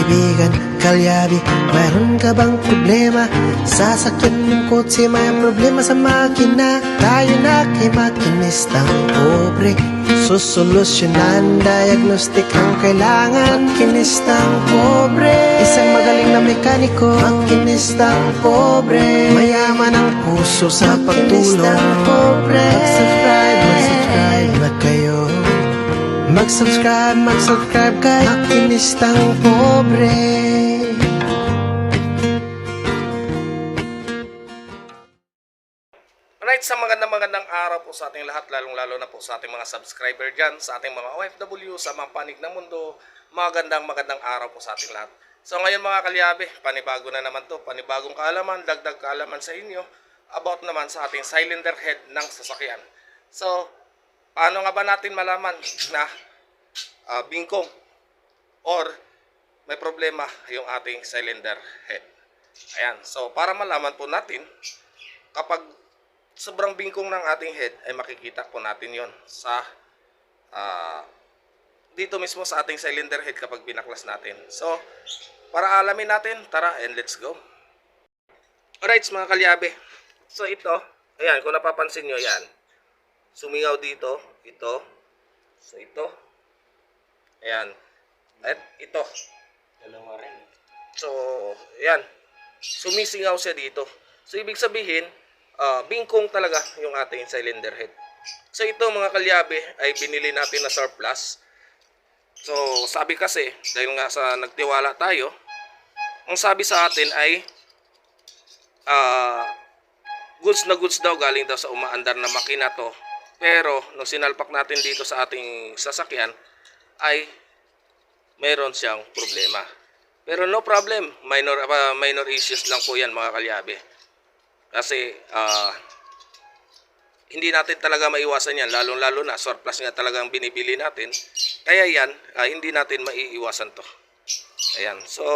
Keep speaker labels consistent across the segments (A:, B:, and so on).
A: kaibigan, kalyabi, mayroon ka bang problema? Sasakyan ng kotse, may problema sa makina. Tayo na kay makinistang pobre, susolusyonan, diagnostic ang kailangan. Makinistang pobre, isang magaling na mekaniko. Makinistang pobre, mayaman ang puso sa pagtulong. Pobre, mag-subscribe na kayo. Mag-subscribe kay Makinistang Pobre.
B: Alright, sa magandang araw po sa ating lahat, lalong-lalo na po sa ating mga subscriber dyan, sa ating mga OFW, sa mga panig ng mundo, magandang araw po sa ating lahat. So ngayon mga kalyabe, panibago na naman to, panibagong kaalaman, dagdag kaalaman sa inyo, about naman sa ating cylinder head ng sasakyan. So, paano nga ba natin malaman na bingkong or may problema yung ating cylinder head? Ayan, so para malaman po natin, kapag sobrang bingkong ng ating head ay makikita po natin yon sa dito mismo sa ating cylinder head kapag binaklas natin. So para alamin natin, tara and let's go. Alright mga kalyabe, so ito, ayan, kung napapansin nyo, yan sumingaw dito, ito, so ito, ayan, at ito, dalawa rin. So ayan, sumisingaw siya dito. So ibig sabihin bingkong talaga yung ating cylinder head. So ito mga kalyabe ay binili natin na surplus. So sabi kasi, dahil nga sa nagtiwala tayo, ang sabi sa atin ay goods na goods daw, galing daw sa umaandar na makina to. Pero nung sinalpak natin dito sa ating sasakyan ay mayroon siyang problema. Pero no problem, minor issues lang po yan mga kalyabe. Kasi hindi natin talaga maiwasan yan, lalong-lalo na surplus nga talagang binibili natin. Kaya yan, hindi natin maiiwasan to. Ayan, so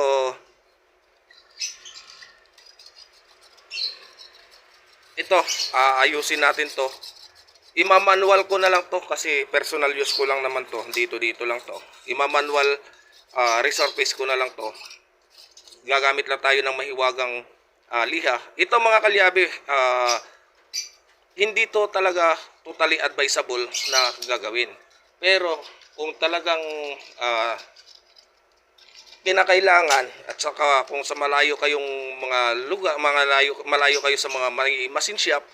B: ito, ayusin natin to. Imamanual ko na lang to kasi personal use ko lang naman to. Dito lang to. Imamanual resurface ko na lang to. Gagamit lang tayo ng mahiwagang liha. Ito mga kalyabe, hindi to talaga totally advisable na gagawin. Pero kung talagang kinakailangan, at saka kung sa malayo kayong mga lugar, malayo kayo sa mga machine shop,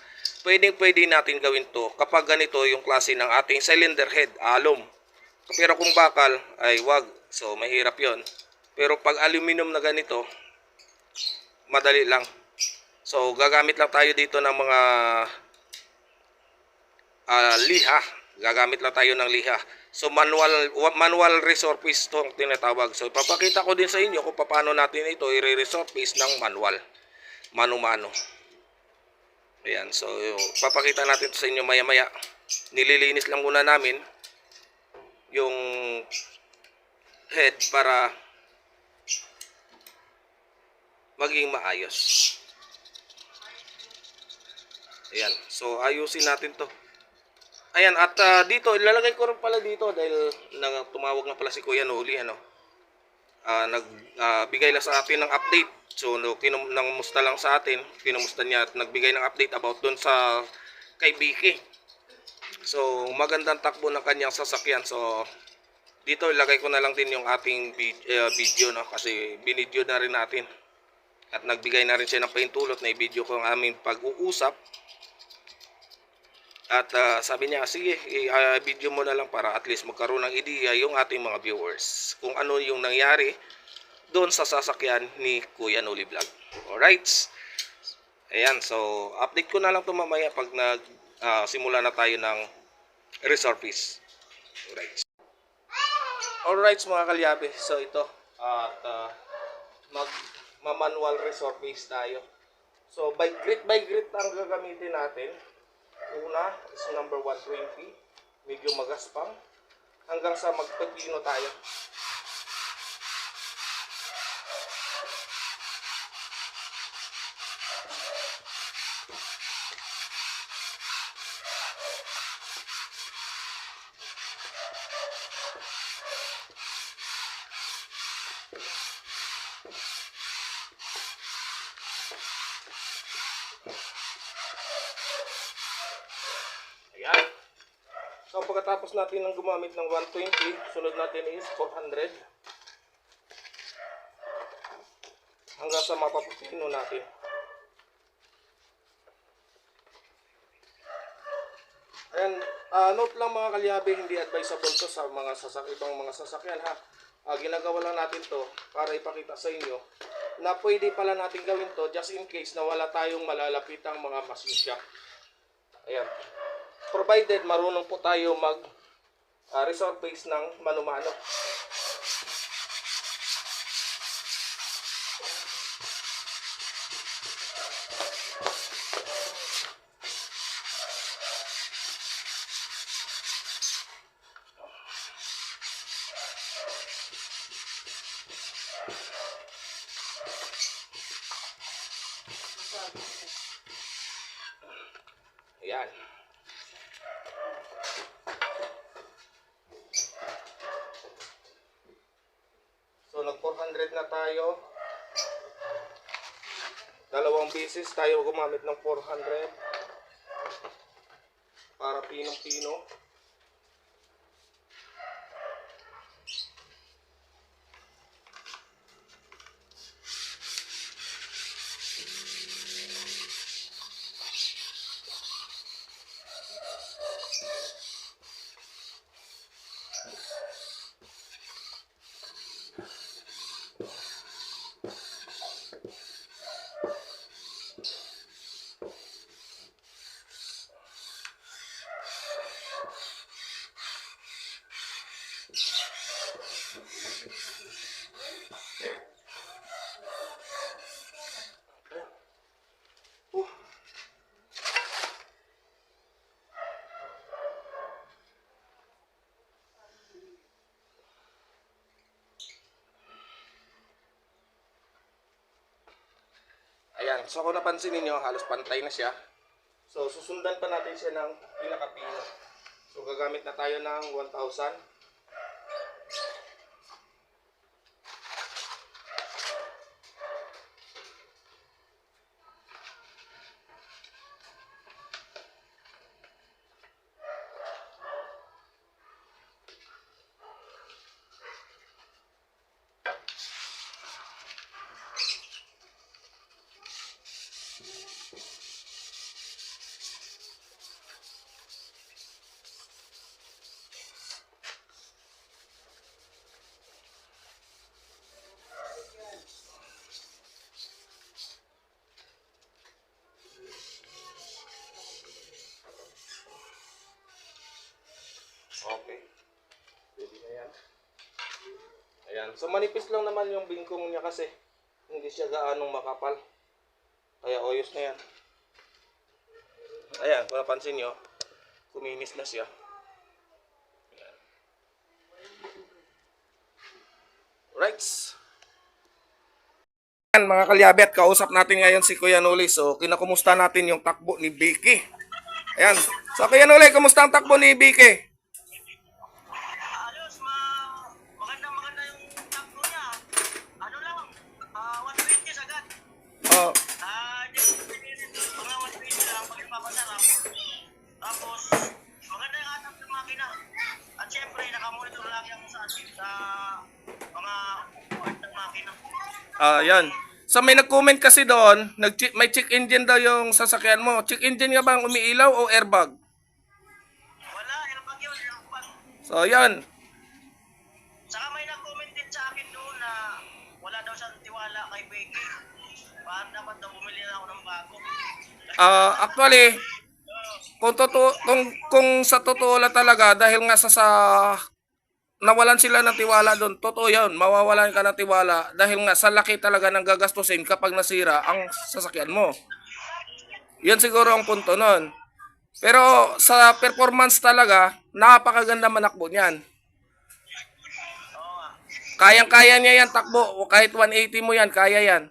B: pwede natin gawin to kapag ganito yung klase ng ating cylinder head, alum. Pero kung bakal ay wag, so mahirap yon. Pero pag aluminum na ganito, madali lang. So gagamit lang tayo dito ng mga liha. Gagamit lang tayo ng liha. So manual resurface to ang tinatawag. So papakita ko din sa inyo kung paano natin ito i-resurface ng manual. Mano-mano. Ayan, so papakita natin ito sa inyo maya-maya. Nililinis lang muna namin yung head para maging maayos. Ayan, so ayusin natin to. Ayan, at dito, ilalagay ko rin pala dito dahil tumawag na pala si Kuya Noli, nagbigay lang sa atin ng update. So nangumusta lang sa atin, kinumusta niya at nagbigay ng update about dun sa kay Vicky. So magandang takbo ng kanyang sasakyan. So dito ilagay ko na lang din yung ating video, no, kasi binidyo na rin natin. At nagbigay na rin siya ng paintulot na i-video ko ang aming pag-uusap. At sabi niya, sige, video mo na lang para at least magkaroon ng ideya yung ating mga viewers kung ano yung nangyari doon sa sasakyan ni Kuya Noli Vlog. Alright. Ayan, so update ko na lang ito mamaya pag simula na tayo ng resurface. Alright. Alright mga kalyabe, so ito at manual resurface tayo. So by grit ang gagamitin natin. Una is number 120, medyo magaspang, hanggang sa magpapino tayo. pagkatapos natin ng gumamit ng 120, sunod natin is 400. Hanggang sa mapapupino natin. Ayan, note lang mga kalyabe, hindi advisable to sa mga ibang mga sasakyan ha. Ginagawa lang natin to para ipakita sa inyo na pwede pala natin gawin to just in case na wala tayong malalapitang mga machine shop. Ayan. Provided marunong po tayo mag resurface ng mano-mano. Ayan. So nag 400 na tayo. Dalawang beses tayo gumamit ng 400 para pinong-pino. Ayan, so kung napansin niyo halos pantay na siya. So susundan pa natin siya ng pinakapino. So gagamit na tayo ng 1,000. Okay. Pwede na yan. Ayan. So manipis lang naman yung bingkong niya kasi. Hindi siya gaanong makapal. Kaya oyos na yan. Ayan. Kung napansin nyo, kuminis na siya. Ayan. Right. Ayan mga kalyabe, at kausap natin ngayon si Kuya Noli. So kinakumusta natin yung takbo ni Vicky. Ayan. So Kuya Noli, kumusta ang takbo ni Vicky?
C: Maganda yung takbo niya. Ano lang, 120 agad.
B: Oh.
C: Mga 120 lang pag ipapasarap. Tapos, maganda yung atap ng makina. At syempre, nakamonitor lagi ako sa mga part ng makina.
B: Yan. So may nag-comment kasi doon, may check engine daw yung sasakyan mo. Check engine nga ba ang umiilaw o airbag?
C: Wala, airbag yun, airbag.
B: So yan.
C: Saka may nag-comment din sa akin doon na wala daw siyang tiwala kay Becky. Bakit dapat daw bumili na ako ng bago?
B: Actually, kung sa totoo lang talaga, dahil nga sa nawalan sila ng tiwala doon, totoo yun, mawawalan ka ng tiwala dahil nga sa laki talaga ng gagastusin kapag nasira ang sasakyan mo. Yan siguro ang punto nun. Pero sa performance talaga, napakaganda manakbo niyan. Kayang-kaya niya yan takbo, kahit 180 mo yan, kaya yan.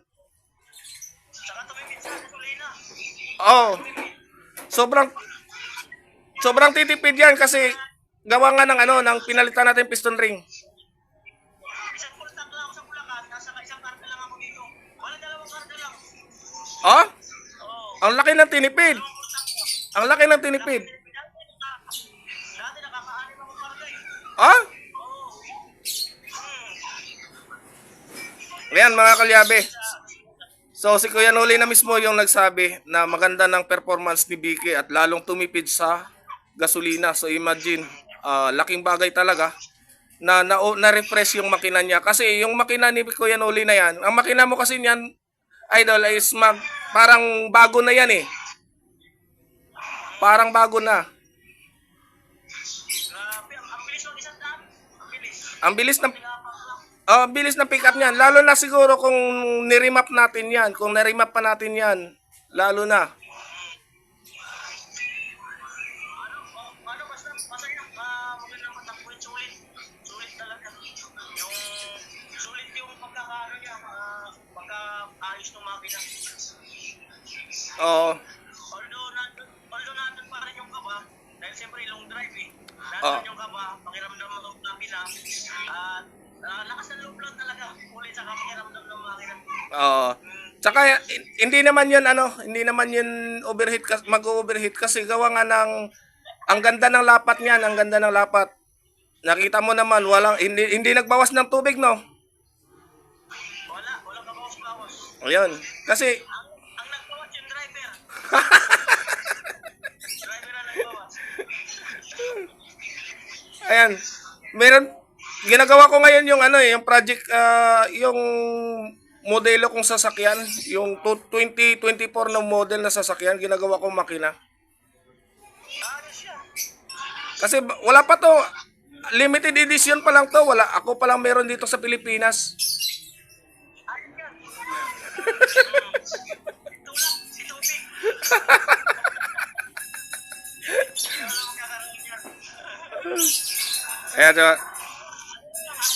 C: Saka tumimit sa gasolina.
B: Oh. Sobrang titipid yan kasi gawa nga ng pinalitan natin piston ring.
C: Isang full tank lang ako sa Bulacan, nasa isang karga lang ako dito. Wala, dalawang karga lang.
B: Oh?
C: Oo.
B: Ang laki ng tinipid. Ang laki ng tinipid.
C: Dati nakaka
B: Ah? Ayan mga kalyabe. So si Kuya Noli na mismo yung nagsabi na maganda ng performance ni Vicky at lalong tumipid sa gasolina. So imagine, laking bagay talaga na-refresh yung makina niya. Kasi yung makina ni Kuya Noli na yan, ang makina mo kasi niyan, idol, is parang bago na yan eh. Parang bago na.
C: Grabe, ang bilis ng isang daan. Ang bilis.
B: Ang bilis ng pick up niyan. Lalo na siguro kung ni-remap natin yan. Kung na-remap pa natin yan. Lalo na.
C: Basta masaya magandang matakbo yung sulit. Sulit talaga. Sulit yung pagkakaano niya, pagka-ayos ng makina.
B: Oo.
C: Although nandun pa rin yung kaba, dahil siyempre long drive eh. Nandun yung kaba, pakiramdam ng makina, at lakas ng loob lang talaga, ulit sa pakiramdam ng makina.
B: Oo. Tsaka hindi naman 'yun hindi naman 'yun overheat mag-overheat kasi gawa nga ng ang ganda ng lapat niyan, ang ganda ng lapat. Nakita mo naman hindi nagbawas ng tubig, no?
C: Walang kabawas-bawas.
B: Ayun. Kasi
C: Ang nagbawas yung driver. Driver na nagbawas.
B: ayan, ginagawa ko ngayon yung yung project yung modelo kong sasakyan, yung 2024 na model na sasakyan, ginagawa kong makina.
C: Ayos siya.
B: Kasi wala pa to. Limited edition pa lang to. Ako pa lang meron dito sa Pilipinas.
C: Ayos yan. Tulak, si Tubig. Wala magkakaroon yan.
B: Ayan, diba?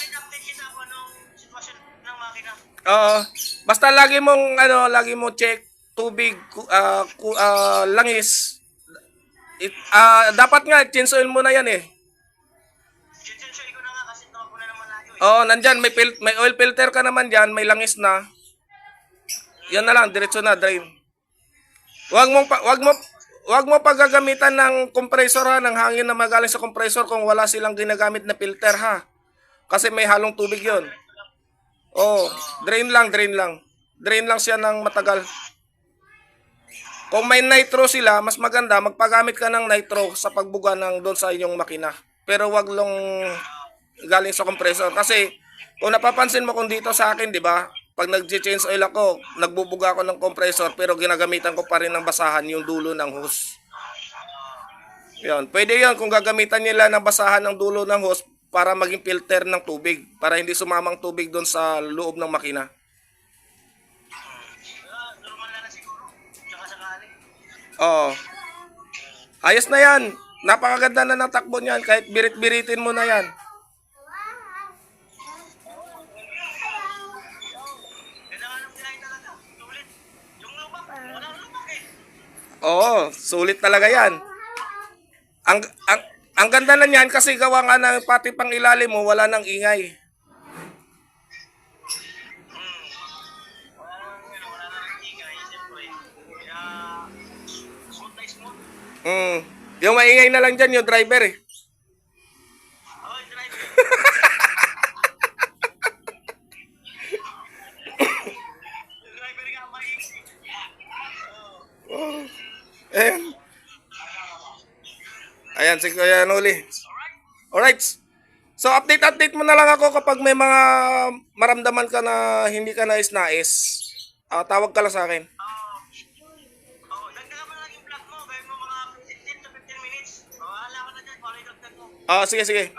C: Update kita ako nung sitwasyon ng makina.
B: Oo. Basta lagi mong check tubig, langis. Dapat nga change oil mo na yan eh.
C: Sinsensoy ko na nga kasi tawag ko na naman layo eh.
B: Oo, nandyan may oil filter ka naman diyan, may langis na. Yan na lang, diretso na drain. Wag mo paggagamitan ng compressor ha, ng hangin na magaling sa compressor kung wala silang ginagamit na filter ha. Kasi may halong tubig 'yon. Oh, drain lang. Drain lang siya ng matagal. Kung may nitro sila, mas maganda magpagamit ka ng nitro sa pagbuga ng doon sa inyong makina. Pero wag lang galing sa compressor kasi kung napapansin mo kung dito sa akin, 'di ba? Pag nag-change oil ako, nagbubuga ako ng compressor pero ginagamitan ko pa rin ng basahan yung dulo ng hose. Yan, pwede 'yon kung gagamitan nila ng basahan ng dulo ng hose para maging filter ng tubig, para hindi sumamang tubig doon sa loob ng makina.
C: Normal na siguro. Tsaka sakali.
B: Oo. Ayos na 'yan. Napakaganda na ng takbo niyan kahit birit-biritin mo na 'yan.
C: Ganda nga nung sinayin talaga. Sulit. Yung lubak, walang lubak eh.
B: Oo, sulit talaga 'yan. Ang ganda na niyan kasi gawa nga ng pati pang ilalim mo wala nang ingay.
C: Wala na rin ingay, siyempre. Kaya, smooth na smooth.
B: Yung maingay na lang dyan yung driver eh.
C: Ako yung driver. Yung driver nga maingay.
B: Ayan. Ayan si Kuya Noli. Alright. So update mo na lang ako kapag may mga maramdaman ka na hindi ka nais-nais. Tawag ka lang sa akin.
C: Dagdagan mo na lang yung vlog mo. Gawin mo mga 15 to 15 minutes. Wala ko na dyan. Paano yung dagdag mo?
B: Sige.
C: Sige.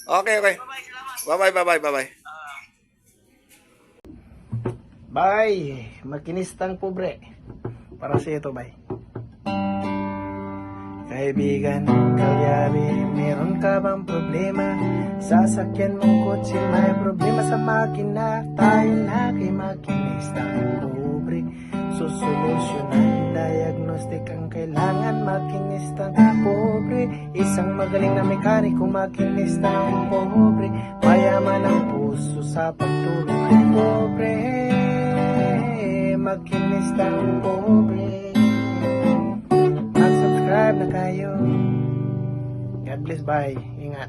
B: Okay.
C: Bye-bye. Salamat.
B: Bye.
A: Bye, makinistang pobre. Para sa ito, bye. Kaibigan, kalyabi, meron ka bang problema? Sasakyan mong kotse, may problema sa makina. Tayo na kay makinistang pobre. Susolusyonan, diagnostic ang kailangan. Makinistang pobre. Isang magaling na mekaniko, makinistang pobre. Mayaman ang puso sa pagtulong. Pobre, makinistang pobre. Mag-subscribe na kayo. God bless, bye. Ingat.